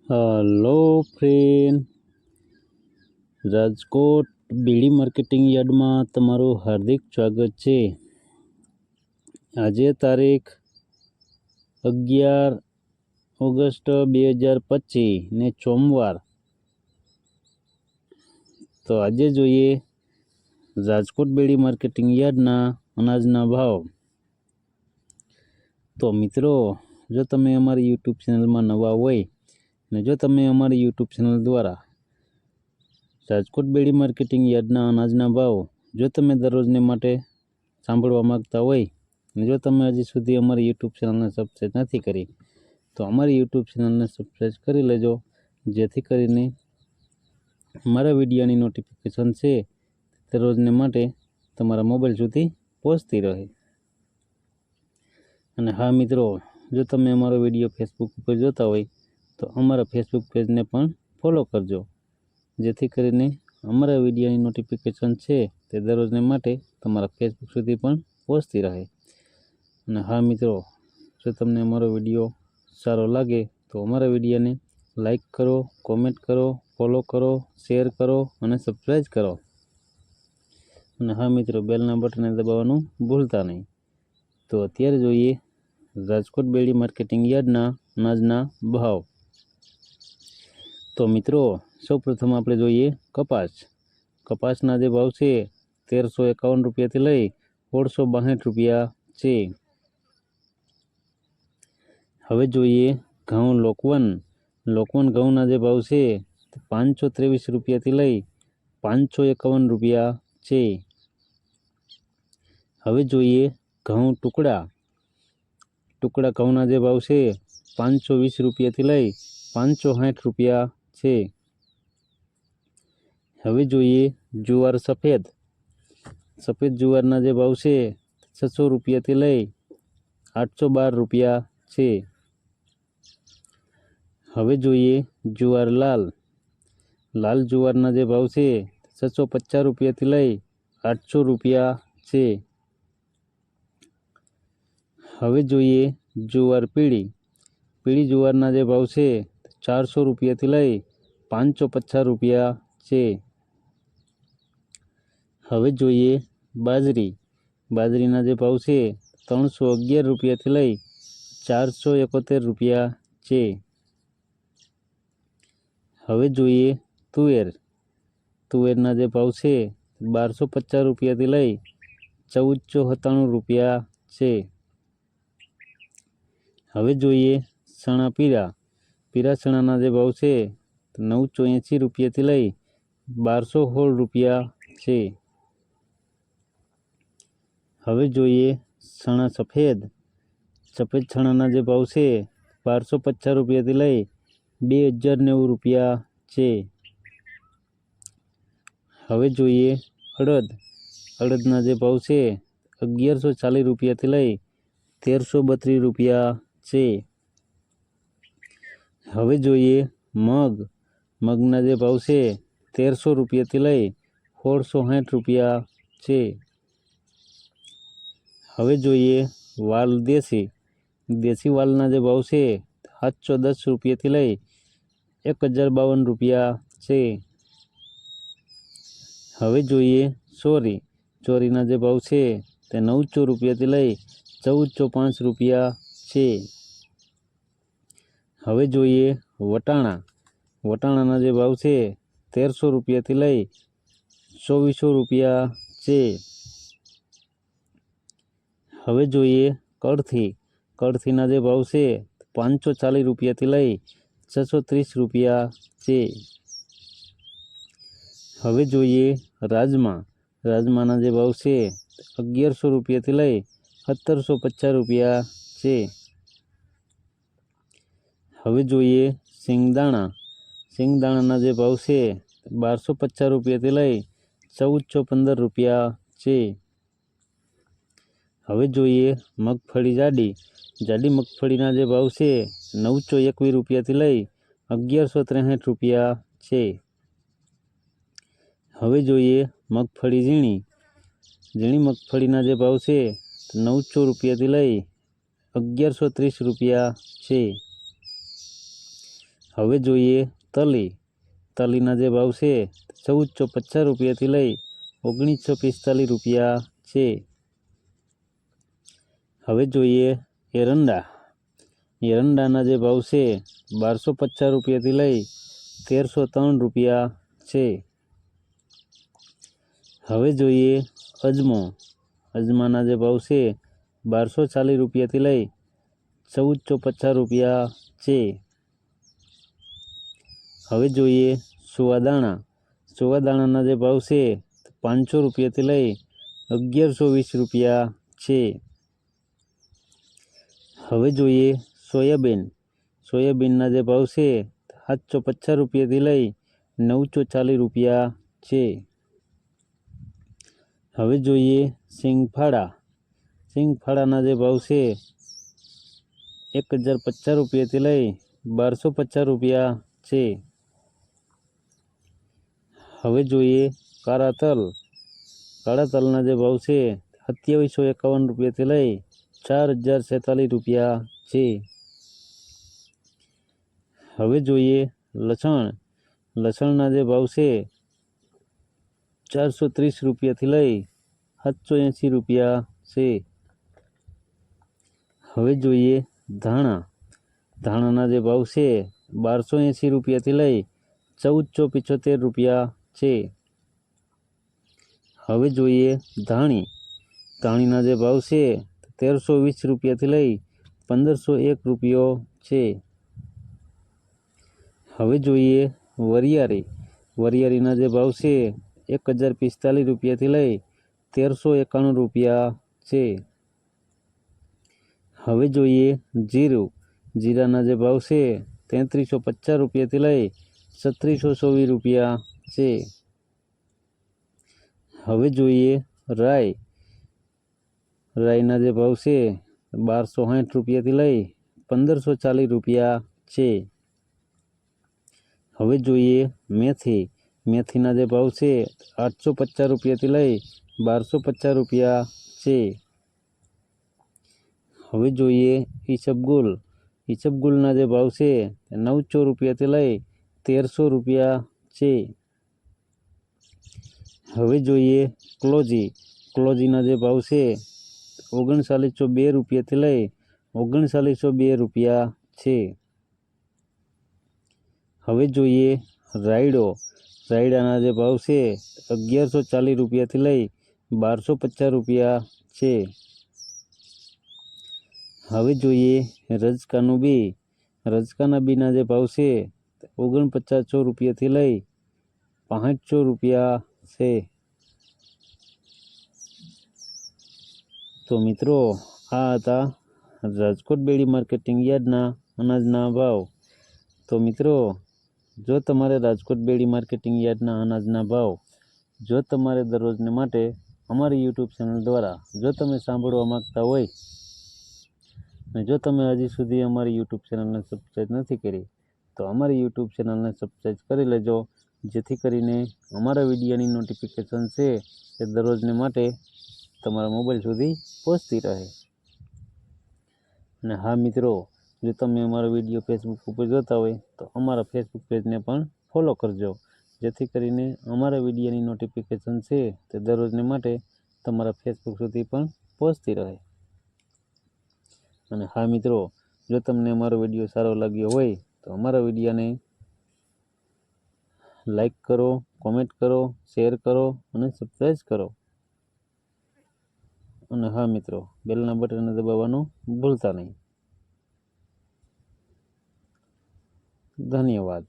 Hello friend, Rajkot બીડી marketing યાર્ડમાં તમારું હાર્દિક સ્વાગત છે। આજે તારીખ 11 ઓગસ્ટ 2025 ને સોમવાર। તો આજે જોઈએ રાજકોટ બીડી માર્કેટિંગ યાર્ડના અનાજના ભાવ। તો મિત્રો, જો તમે અમારી યુટ્યુબ ચેનલમાં નવા હોય અને જો તમે અમારી યુટ્યુબ ચેનલ દ્વારા રાજકોટ બીડી માર્કેટિંગ યાર્ડના અનાજના ભાવ જો તમે દરરોજને માટે સાંભળવા માગતા હોય અને જો તમે હજી સુધી અમારી યુટ્યુબ ચેનલને સબસ્ક્રાઈબ નથી કરી તો અમારી યુટ્યુબ ચેનલને સબસ્ક્રાઈબ કરી લેજો, જેથી કરીને અમારા વિડીયોની નોટિફિકેશન છે દરરોજને માટે તમારા મોબાઈલ સુધી પહોંચતી રહે। અને હા મિત્રો, જો તમે અમારો વિડીયો ફેસબુક ઉપર જોતા હોય તો અમારા ફેસબુક પેજને પણ ફોલો કરજો, જેથી કરીને અમારા વિડીયોની નોટિફિકેશન છે તે દરરોજને માટે તમારા ફેસબુક સુધી પણ પહોંચતી રહે। અને હા મિત્રો, જો તમને અમારો વિડીયો સારો લાગે તો અમારા વિડીયોને લાઈક કરો, કોમેન્ટ કરો, ફોલો કરો, શેર કરો અને સબસ્ક્રાઈબ કરો। અને હા મિત્રો, બેલના બટનને દબાવવાનું ભૂલતા નહીં। તો અત્યારે જોઈએ રાજકોટ બીડી માર્કેટિંગ યાર્ડના અનાજના ભાવ। તો મિત્રો, સૌપ્રથમ આપણે જોઈએ કપાસ। કપાસના જે ભાવ છે 1351 રૂપિયાથી લઈ 1662 રૂપિયા છે। હવે જોઈએ ઘઉં લોકવન। લોકવન ઘઉંના જે ભાવ છે 523 રૂપિયાથી લઈ 551 રૂપિયા છે। હવે જોઈએ ઘઉં ટુકડા। ટુકડા ઘઉંના જે ભાવ છે 520 રૂપિયાથી લઈ 560 રૂપિયા છે। હવે જોઈએ જુવાર સફેદ। સફેદ જુવારના જે ભાવ છે 600 રૂપિયાથી લઈ 812 રૂપિયા છે। હવે જોઈએ જુવાર લાલ। લાલ જુવારના જે ભાવ છે 650 રૂપિયાથી લઈ 800 રૂપિયા છે। હવે જોઈએ જુવાર પીળી। પીળી જુવારના જે ભાવ છે 400 રૂપિયાથી લઈ 550 રૂપિયા છે। હવે જોઈએ બાજરી। બાજરીના જે ભાવ છે 311 રૂપિયાથી લઈ 471 રૂપિયા છે। હવે જોઈએ તુવેર। તુવેરના જે ભાવ છે 1250 રૂપિયાથી લઈ 1497 રૂપિયા છે। હવે જોઈએ ચણા પીળા। પીળા ચણાના જે ભાવ છે 980 રૂપિયાથી લઈ 1216 રૂપિયા છે। હવે જોઈએ ચણા સફેદ। સફેદ ચણાના જે ભાવ છે 1250 રૂપિયાથી લઈ 2090 રૂપિયા છે। હવે જોઈએ અડદ। અડદના જે ભાવ છે 1140 રૂપિયાથી લઈ 1332 રૂપિયા છે। હવે જોઈએ મગ। મગના જે ભાવ છે 1300 રૂપિયાથી લઈ 1660 રૂપિયા છે। હવે જોઈએ વાલ દેશી। દેશી વાલના જે ભાવ છે 710 રૂપિયાથી લઈ 1052 રૂપિયા છે। હવે જોઈએ ચોરી। ચોરીના જે ભાવ છે તે 900 રૂપિયાથી લઈ 1405 રૂપિયા છે। હવે જોઈએ વટાણા। વટાણાના જે ભાવ છે 1300 રૂપિયાથી લઈ 2400 રૂપિયા છે। હવે જોઈએ કળથી। કળથીના જે ભાવ છે 540 રૂપિયાથી લઈ 630 રૂપિયા છે। હવે જોઈએ રાજમા। રાજમાના જે ભાવ છે 1100 રૂપિયાથી લઈ 1750 રૂપિયા છે। હવે જોઈએ સિંગદાણા। સિંગદાણાના જે ભાવ છે 1250 રૂપિયાથી લઈ 1415 રૂપિયા છે। હવે જોઈએ મગફળી જાડી। જાડી મગફળીના જે ભાવ છે 921 રૂપિયાથી લઈ 1163 રૂપિયા છે। હવે જોઈએ મગફળી ઝીણી। ઝીણી મગફળીના જે ભાવ છે 900 રૂપિયાથી લઈ 1130 રૂપિયા છે। હવે જોઈએ તલી. તલીના જે ભાવ છે 1450 રૂપિયાથી લઈ 1945 રૂપિયા છે. હવે જોઈએ એરંડા. એરંડાના જે ભાવ છે 1250 રૂપિયાથી લઈ 1303 રૂપિયા છે. હવે જોઈએ અજમો. અજમાના જે ભાવ છે 1240 રૂપિયાથી લઈ 1450 રૂપિયા છે. હવે જોઈએ સુવાદાણા. સુવાદાણાના જે ભાવ છે 500 રૂપિયાથી લઈ 1120 રૂપિયા છે. હવે જોઈએ સોયાબીન. સોયાબીનના જે ભાવ છે 750 રૂપિયાથી લઈ 940 રૂપિયા છે. હવે જોઈએ સિંગફાળા. સિંગફાળાના જે ભાવ છે 1050 રૂપિયાથી લઈ 1250 રૂપિયા છે. હવે જોઈએ કાળા તલ. કાળા તલના જે ભાવ છે 2751 રૂપિયાથી લઈ 4046 રૂપિયા છે. હવે જોઈએ લસણ. લસણના જે ભાવ છે 430 રૂપિયાથી લઈ 780 રૂપિયા છે. હવે જોઈએ ધાણા. ધાણાના જે ભાવ છે 1280 રૂપિયાથી લઈ 1475 રૂપિયા છે. હવે જોઈએ ધાણી. ધાણીના જે ભાવ છે 1320 રૂપિયાથી લઈ 1501 રૂપિયો છે. હવે જોઈએ વરિયાળી. વરિયાળીના જે ભાવ છે 1045 રૂપિયાથી લઈ 1391 રૂપિયા છે. હવે જોઈએ જીરું. જીરાના જે ભાવ છે 3350 રૂપિયાથી લઈ 3624 રૂપિયા છે. હવે જોઈએ રાઈ. રાઈના જે ભાવ છે 1260 રૂપિયાથી લઈ 1540 રૂપિયા છે. હવે જોઈએ મેથી. મેથીના જે ભાવ છે 850 રૂપિયાથી લઈ 1250 રૂપિયા છે. હવે જોઈએ ઈસબગુલ. ઈસબગુલના જે ભાવ છે 900 રૂપિયાથી લઈ 1300 રૂપિયા છે. હવે જોઈએ ક્લોજી. ક્લોજીના જે ભાવ છે 3902 રૂપિયાથી લઈ 3902 રૂપિયા છે. હવે જોઈએ રાયડો. રાયડાના જે ભાવ છે 1140 રૂપિયાથી લઈ 1250 રૂપિયા છે. હવે જોઈએ રજકાનું બી. રજકાના બીના જે ભાવ છે 4900 રૂપિયાથી લઈ 6500 રૂપિયા છે. તો મિત્રો આ હતા રાજકોટ બેડી માર્કેટિંગ યાર્ડના અનાજના ભાવ. તો મિત્રો જો તમારે રાજકોટ બેડી માર્કેટિંગ યાર્ડના અનાજના ભાવ જો તમારે દરરોજને માટે અમારી યુટ્યુબ ચેનલ દ્વારા જો તમે સાંભળવા માગતા હોય અને જો તમે હજી સુધી અમારી યુટ્યુબ ચેનલને સબસ્ક્રાઈબ નથી કરી તો અમારી યુટ્યુબ ચેનલને સબસ્ક્રાઈબ કરી લેજો, જેથી કરીને અમારા વિડીયોની નોટિફિકેશન છે એ દરરોજને માટે તમારા મોબાઈલ સુધી પહોંચતી રહે. અને હા મિત્રો, જો તમે અમારો વિડીયો ફેસબુક ઉપર જોતા હોય તો અમારા ફેસબુક પેજને પણ ફોલો કરજો, જેથી કરીને અમારા વિડીયોની નોટિફિકેશન છે તે દરરોજને માટે તમારા ફેસબુક સુધી પણ પહોંચતી રહે. અને હા મિત્રો, જો તમને અમારો વિડીયો સારો લાગ્યો હોય તો અમારા વિડીયોને લાઈક કરો, કોમેન્ટ કરો, શેર કરો અને સબસ્ક્રાઈબ કરો. અને હા મિત્રો, બેલના બટનને દબાવવાનું ભૂલતા નહીં. ધન્યવાદ.